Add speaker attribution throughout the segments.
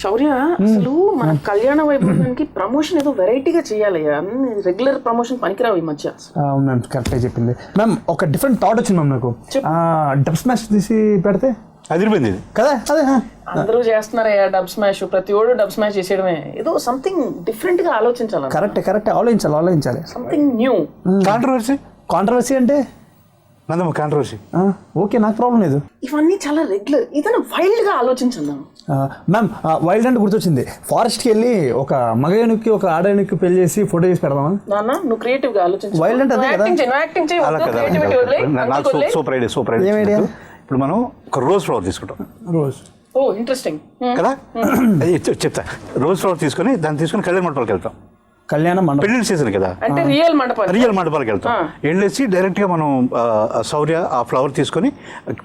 Speaker 1: శౌర్య అసలు మన కళ్యాణ వైభవానికి ప్రమోషన్ ఏదో వెరైటీగా చేయాలి, అన్ని రెగ్యులర్ ప్రమోషన్ పనికిరావు ఈ మధ్య.
Speaker 2: మ్యామ్ కరెక్ట్గా చెప్పింది మ్యామ్. ఒక డిఫరెంట్ థాట్ వచ్చింది మ్యామ్ నాకు. డబ్ స్మాష్ తీసి పెడితే
Speaker 3: అదిరిపోయింది
Speaker 2: కదా. అదే
Speaker 1: అందరూ చేస్తున్నారయ్యా డబ్ స్మాష్, ప్రతి ఒడు డబ్ స్మాష్ చేసేయడమే. ఏదో సంథింగ్ డిఫరెంట్ గా ఆలోచించాలి.
Speaker 2: కరెక్ట్ ఆలోచించాలి.
Speaker 1: Something new.
Speaker 2: కాంట్రవర్సీ అంటే
Speaker 3: నందమ్మ కాంట్రవర్సీ.
Speaker 2: ఓకే, నాకు ప్రాబ్లం లేదు.
Speaker 1: ఇవన్నీ చాలా రెగ్యులర్. ఏదైనా వైల్డ్ గా ఆలోచించండి
Speaker 2: మ్యామ్. వైల్డ్ అంటే గుర్తొచ్చింది, ఫారెస్ట్కి వెళ్ళి ఒక మగ ఏనుగుకి ఒక ఆడ ఏనుగుకి పెళ్లి చేసి ఫోటో చేసి పెడదామా?
Speaker 1: నాన్న నువ్వు క్రియేటివ్ గా ఆలోచించు.
Speaker 2: వైల్డ్ అంటే అదే కదా.
Speaker 3: Super idea. ఇప్పుడు మనం ఒక రోజ్ ఫ్లవర్ తీసుకుంటాం.
Speaker 1: ఓ ఇంట్రెస్టింగ్
Speaker 3: కదా. చెప్తా. రోజ్ ఫ్లవర్ తీసుకొని దాన్ని తీసుకొని కళ్యాణ మండపాలకు వెళ్తాం.
Speaker 2: కళ్యాణ మండపం
Speaker 3: పెళ్లి సీజన్ కదా,
Speaker 1: అంటే రియల్
Speaker 3: మండపాలకు వెళ్తాం. వెళ్ళేసి డైరెక్ట్ గా మనం శౌర్య ఆ ఫ్లవర్ తీసుకొని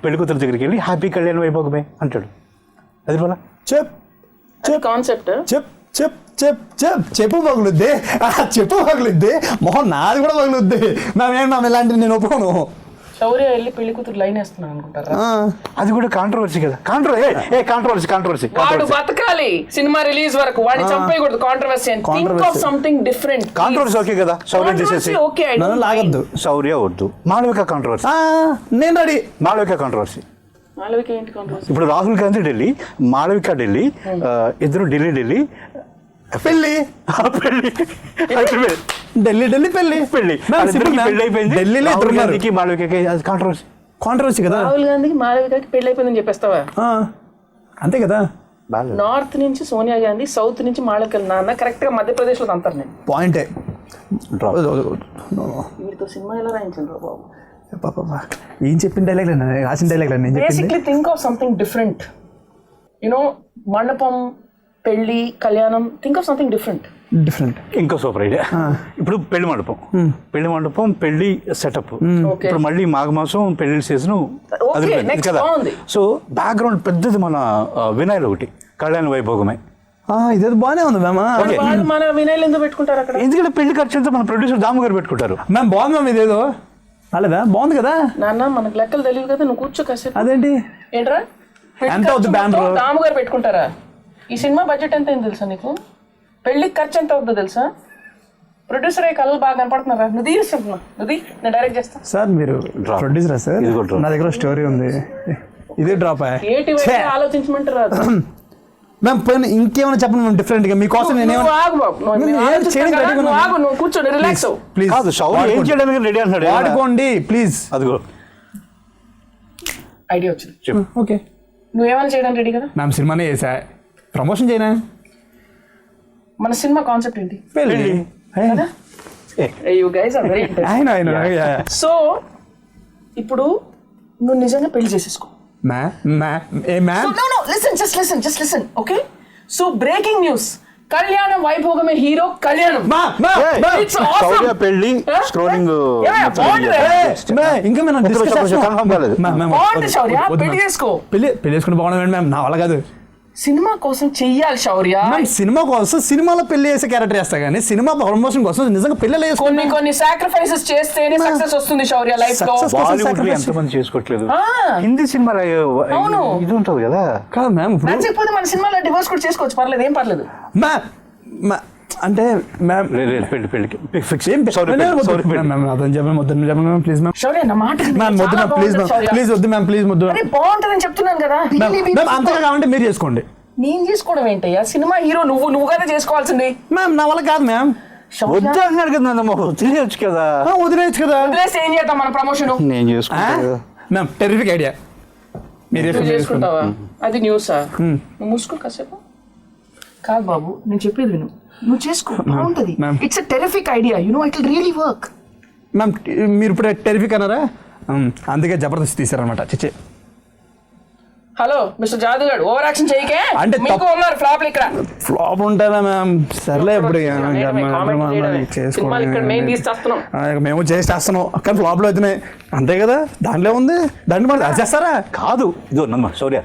Speaker 3: పెళ్లి కూతురు దగ్గరికి వెళ్ళి హ్యాపీ కళ్యాణ వైభోగమే అంటాడు. అది పోలా
Speaker 1: కాన్సెప్ట్.
Speaker 2: చెప్పు పగులుద్ది మొహం నాది కూడా పగులుద్ది. మేము ఇలాంటివి నేను ఒప్పుకోను.
Speaker 1: శౌర్య వెళ్ళి పెళ్లి కూతురు లైన్ వేస్తున్నాను అనుకుంటారా?
Speaker 3: అది కూడా కాంట్రవర్సీ కదా. కాంట్రవర్సీ
Speaker 1: వాడు బతకాలి సినిమా రిలీజ్ వరకు, వాడిని చంపేయకూడదు. Controversy think of something different.
Speaker 3: Controversy okay కదా. శౌర్య చేసేసి
Speaker 2: లాగద్దు.
Speaker 3: శౌర్య వద్దు. మాళవిక కాంట్రవర్సీ.
Speaker 2: నేను రెడీ.
Speaker 3: మాళవిక కాంట్రవర్సీ.
Speaker 1: ఇప్పుడు
Speaker 3: రాహుల్ గాంధీ ఢిల్లీ, మాళవిక ఢిల్లీ, ఇద్దరు ఢిల్లీ పెళ్లి అయిపోయింది. ఢిల్లీకి మాళవికకి
Speaker 2: కాంట్రవర్సీ కదా.
Speaker 1: రాహుల్ గాంధీకి మాళవికకి పెళ్లి అయిపోయిందని చెప్పేస్తావా?
Speaker 2: అంతే కదా.
Speaker 1: నార్త్ నుంచి సోనియా గాంధీ, సౌత్ నుంచి మాళవిక. నాన్న కరెక్ట్ గా మధ్యప్రదేశ్ లో అంటారు. నేను
Speaker 2: పాయింటే.
Speaker 1: వీటితో సినిమా ఎలా రాయించారు బాబు?
Speaker 2: ఏం చెప్పిన డైలాగ్ రాసిన dialogue
Speaker 1: basically think of something different. You know మండపం, పెళ్లి, కళ్యాణం. Think of something different.
Speaker 3: ఇంకో సూపర్ ఐడియా. ఇప్పుడు పెళ్లి మండపం పెళ్లి సెటప్. ఇప్పుడు మళ్ళీ మాఘమాసం పెళ్లి సీజన్ కదా. సో బ్యాక్గ్రౌండ్ పెద్దది మన వినాయలు ఒకటి కళ్యాణ వైభోగమే.
Speaker 2: ఇదేదో బాగానే ఉంది మ్యామ్.
Speaker 1: మన వినాయలు ఎందుకు పెట్టుకుంటారు అక్కడ?
Speaker 3: ఎందుకంటే పెళ్లి ఖర్చు అంతా మన ప్రొడ్యూసర్ దాము గారు పెట్టుకుంటారు.
Speaker 2: మ్యామ్ బాగుంది మ్యామ్. ఇదేదో అలాదా బాగుంది కదా.
Speaker 1: నాన్న మనకు లెక్కలు తెలియదు కదా, నువ్వు కూర్చో కాసేపు.
Speaker 2: అదేంటి
Speaker 1: ఏంట్రా
Speaker 2: ఎంత అవుతుంది? బ్యానర్
Speaker 1: దాము గారు పెట్టుకుంటారా? ఈ సినిమా బడ్జెట్ ఎంత అయింది తెలుసా నీకు? పెళ్లికి ఖర్చు ఎంత అవుతుందో తెలుసా? ప్రొడ్యూసర్ అయ్యే కళ్ళు బాగా కనపడుతున్నారా? నువ్వు తీరుస్తున్నా, నేను డైరెక్ట్ చేస్తా.
Speaker 2: సార్ మీరు ప్రొడ్యూసరా సార్? నా దగ్గర స్టోరీ ఉంది. ఇదే డ్రాప్
Speaker 1: ఆలోచించమంటారా
Speaker 2: మ్యామ్? పైన ఇంకేమైనా చెప్పండి మ్యామ్ డిఫరెంట్ గా. మీకోసం వాడుకోండి ప్లీజ్.
Speaker 3: అదిగో
Speaker 1: ఐడియా వచ్చింది.
Speaker 2: ఓకే,
Speaker 1: నువ్వేమైనా చేయడానికి రెడీ కదా
Speaker 2: మ్యామ్? సినిమానే చేసా, ప్రమోషన్ చేయనా?
Speaker 1: మన సినిమా కాన్సెప్ట్ ఏంటి?
Speaker 2: పెళ్లి.
Speaker 1: సో ఇప్పుడు నువ్వు నిజంగా పెళ్లి చేసేసుకో. ఓకే, సో బ్రేకింగ్ న్యూస్, కళ్యాణ వైభోగమే హీరో కళ్యాణం.
Speaker 3: పెళ్లి స్క్రోలింగ్
Speaker 2: ఇంకా
Speaker 1: పెళ్లి చేసుకో.
Speaker 2: పెళ్లి చేసుకుని బాగుండదు మ్యామ్, నా వల్ల కాదు.
Speaker 1: సినిమా కోసం చెయ్యాలి శౌర్య.
Speaker 2: సినిమా కోసం సినిమాలో పెళ్లి చేసే క్యారెక్టర్ చేస్తా కానీ సినిమా ప్రమోషన్ కోసం నిజంగా పెళ్లి
Speaker 1: కొన్ని సాక్రిఫైసెస్ చేస్తేనే సక్సెస్ వస్తుంది శౌర్య లైఫ్ లో.
Speaker 3: ఎంతమంది చేసుకోవట్లేదు. హిందీ సినిమా ఇది ఉంటుంది కదా.
Speaker 2: కాదు మ్యామ్,
Speaker 1: ఇప్పుడు మన సినిమాలో డివోర్స్ కూడా చేసుకోవచ్చు, పర్లేదు, ఏం పర్లేదు.
Speaker 2: అంటే మ్యామ్
Speaker 3: పెళ్లికి
Speaker 1: బాగుంటుందని చెప్తున్నాను కదా.
Speaker 2: అంతగా కావాలంటే మీరు చేసుకోండి.
Speaker 1: నేను చేసుకోవడం ఏంటయ్యా? సినిమా హీరో నువ్వు కదా చేసుకోవాల్సింది.
Speaker 2: మ్యామ్ నా వల్ల కాదు మ్యామ్.
Speaker 3: వద్దన్నారు కదా, వదిలేయచ్చు కదా.
Speaker 1: వదిలేసి ఏం చేద్దాం మన ప్రమోషన్?
Speaker 3: నేను చేసుకుంటా
Speaker 2: మ్యామ్. Terrific idea. మీరు
Speaker 1: చేసుకుంటావా? అది న్యూసా? నువ్వు మూసుకో కాసేపు. కాదు బాబు, నేను చెప్పేది విను, నువ్వు చేసుకో, బాగుంటది. It's a terrific idea, you know it will really work.
Speaker 2: Ma'am మీరు ఇప్పుడు టెరిఫిక్ అన్నారా, అందుకే Jabardasth తీసారనమాట. చిచ్చే
Speaker 1: hello mister జాదుగాడు, over action చేయకే. అంటే మీకు ఉన్నారు ఫ్లాప్ ఇక్కడ.
Speaker 2: ఫ్లాప్ ఉంటారా మ్యామ్? సర్లే, ఇప్పుడు మేము చేస్తున్నాం కానీ ఫ్లాప్ లో అవుతున్నాయి అంతే కదా. దాంట్లో ఉంది, దాంట్లో మరి అది చేస్తారా?
Speaker 3: కాదు, ఇదో నమ్మ శౌర్య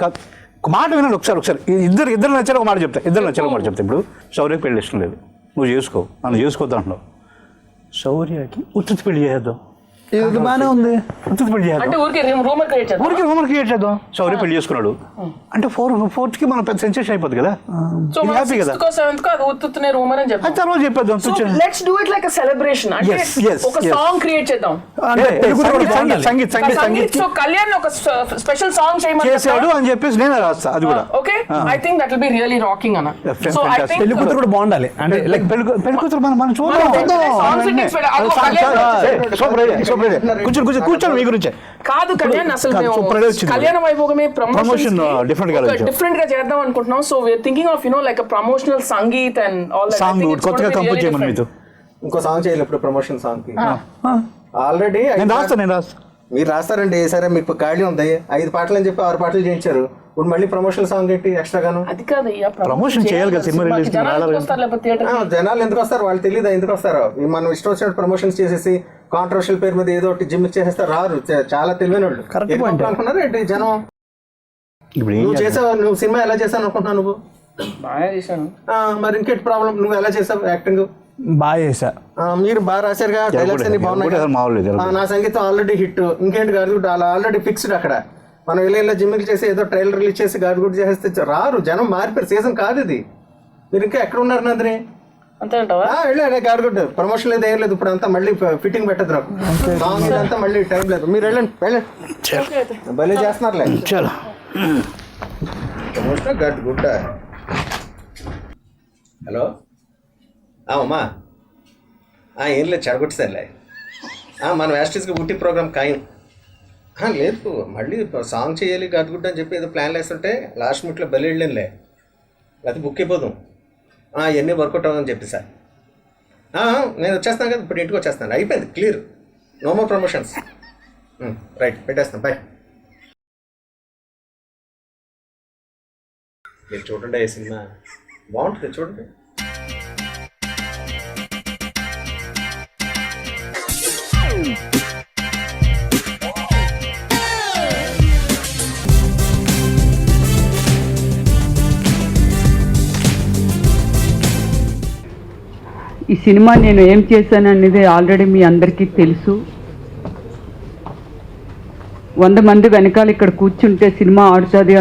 Speaker 3: కాదు, ఒక మాట వినాలి ఒకసారి. ఇద్దరు నచ్చారు ఒక మాట చెప్తా. ఇప్పుడు శౌర్యకి పెళ్లి ఇష్టం లేదు, నువ్వు చేసుకో, నన్ను చేసుకోవద్దు అంటున్నావు. శౌర్యకి ఉచిత పెళ్లి చేద్దాం.
Speaker 2: ఇది బాగానే ఉంది.
Speaker 3: ఉత్తుత్తి పెళ్లి చేద్దాం,
Speaker 1: అంటే ఊరికి రూమర్ క్రియేట్ చేద్దాం.
Speaker 3: ఊరికి హోంవర్క్ క్రియేట్ చేద్దాం. సౌర్య పెళ్లి చేసుకున్నాడు అంటే 4th మనం పెద్ద సెన్సేషన్ అయిపోద్ది కదా,
Speaker 1: సో మనం
Speaker 3: హ్యాపీ కదా.
Speaker 1: 6th కో 7th కో అది ఉత్తునే రూమర్ అని
Speaker 3: అది
Speaker 1: చెప్తాం.
Speaker 3: తర్వాత చెప్పేద్దాం.
Speaker 1: So let's do it like a celebration. అంటే
Speaker 3: Yes, yes,
Speaker 1: ఒక
Speaker 3: yes.
Speaker 1: సాంగ్ క్రియేట్ చేద్దాం.
Speaker 2: అంటే పెళ్లి కూతురు కూడా బాగుండాలి.
Speaker 3: సంగీత్
Speaker 1: సో కళ్యాణ్ ఒక స్పెషల్ సాంగ్ చేయమని
Speaker 3: చేశాడు అని చెప్పేసి నేను రాస్తా. అది కూడా
Speaker 1: okay, I think that will be really rocking అన్న. సో ఐ థింక్
Speaker 2: పెళ్లి కూతురు కూడా బాగుండాలి. అంటే లైక్
Speaker 3: పెళ్లి కూతురు మనం చూద్దాం. కూర్చొని మీ గురించే
Speaker 1: కాదు కళ్యాణ్, అసలు మేము
Speaker 3: సూపర్ వచ్చింది.
Speaker 1: కళ్యాణ వైభోగమే
Speaker 3: ప్రమోషన్ డిఫరెంట్ గా
Speaker 1: డిఫరెంట్ గా చేద్దాం అనుకుంటున్నాం. So we are thinking of like a promotional sangeet and all that.
Speaker 3: Song కొత్తగా కంపోజ్ చేయమని మీతో
Speaker 4: ఇంకో సాంగ్ చేయాలి ఇప్పుడు ప్రమోషన్ సాంగ్ కి. ఆల్రెడీ
Speaker 3: నేను రాస్తా
Speaker 4: మీరు రాస్తారండి. సరే మీకు ఖాళీ ఉంది, 5 పాటలు అని చెప్పి 6 పాటలు చేయించారు. ఇప్పుడు మళ్ళీ ప్రమోషన్ సాంగ్ ఏంటి ఎక్స్ట్రాగాను?
Speaker 1: అది కాదయ్యా,
Speaker 3: ప్రమోషన్ చేయాలి కదా, సినిమా రిలీజ్
Speaker 4: జనాలు ఎందుకు వస్తారు? వాళ్ళు తెలియదు ఎందుకు వస్తారో. మనం ఇష్టం వచ్చినట్టు ప్రమోషన్స్ చేసేసి కాంట్రవర్షియల్ పేరు మీద ఏదో ఒకటి జిమ్ చేసేస్తారు. రారు, చాలా తెలివైన వాళ్ళు. అనుకున్నారు ఏంటి జనం? నువ్వు చేసావు, నువ్వు సినిమా ఎలా చేసావు అనుకుంటున్నావు నువ్వు?
Speaker 1: బాగా చేశాను.
Speaker 4: మరి ఇంకేంటి ప్రాబ్లం? నువ్వు ఎలా చేసావు యాక్టింగ్?
Speaker 2: బాగా చేశా.
Speaker 4: మీరు బాగా రాశారుగా, డైలాగ్స్ అన్ని బాగున్నాయి. నా సంగీతం ఆల్రెడీ హిట్. ఇంకేంటి గాడిగుడ్డు అలా ఆల్రెడీ ఫిక్స్డ్. అక్కడ మనం ఇలా జిమ్కి చేసి ఏదో ట్రైలర్ రిలీజ్ చేసి గాడిగుడ్డు చేసేస్తే రారు జనం. మారిపోయారు, సీజన్ కాదు ఇది. మీరు ఇంకా ఎక్కడ ఉన్నారు నందిని?
Speaker 1: అంతే అంటావా?
Speaker 4: వెళ్ళండి గాడిగుడ్డు. ప్రమోషన్ లేదు, ఏం లేదు. ఇప్పుడు అంతా మళ్ళీ ఫిట్టింగ్ పెట్టదు నాకు. సాంగ్ ఇదంతా మళ్ళీ టైం లేదు. మీరు వెళ్ళండి వెళ్ళండి. భలే చేస్తున్నారులే. ప్రమోషన్ గాడిగుడ్డ. హలో అమ్మా, ఏం లేదు, చెడగొట్టేసారులే. మన యాస్టిస్కి ఊటీ ప్రోగ్రామ్ ఖాయం. లేదు, మళ్ళీ సాంగ్ చేయాలి గడ్గుడ్డ అని చెప్పి ఏదో ప్లాన్లు వేస్తుంటే లాస్ట్ మినిట్లో బలి వెళ్ళంలే, అది బుక్ అయిపోదాం. ఇవన్నీ వర్కౌట్ అవ్వదని చెప్పి సార్. నేను వచ్చేస్తాను కదా, ఇప్పుడు ఇంటికి వచ్చేస్తాను. అయిపోయింది, clear, no more promotions. Right, పెట్టేస్తాను, బాయ్. మీరు చూడండి, ఈ సినిమా బాగుంటుంది, చూడండి.
Speaker 5: ఈ సినిమా నేను ఏం చేశాను అనేది ఆల్రెడీ మీ అందరికీ తెలుసు. 100 మంది వెనకాల ఇక్కడ కూర్చుంటే సినిమా ఆడుతుంది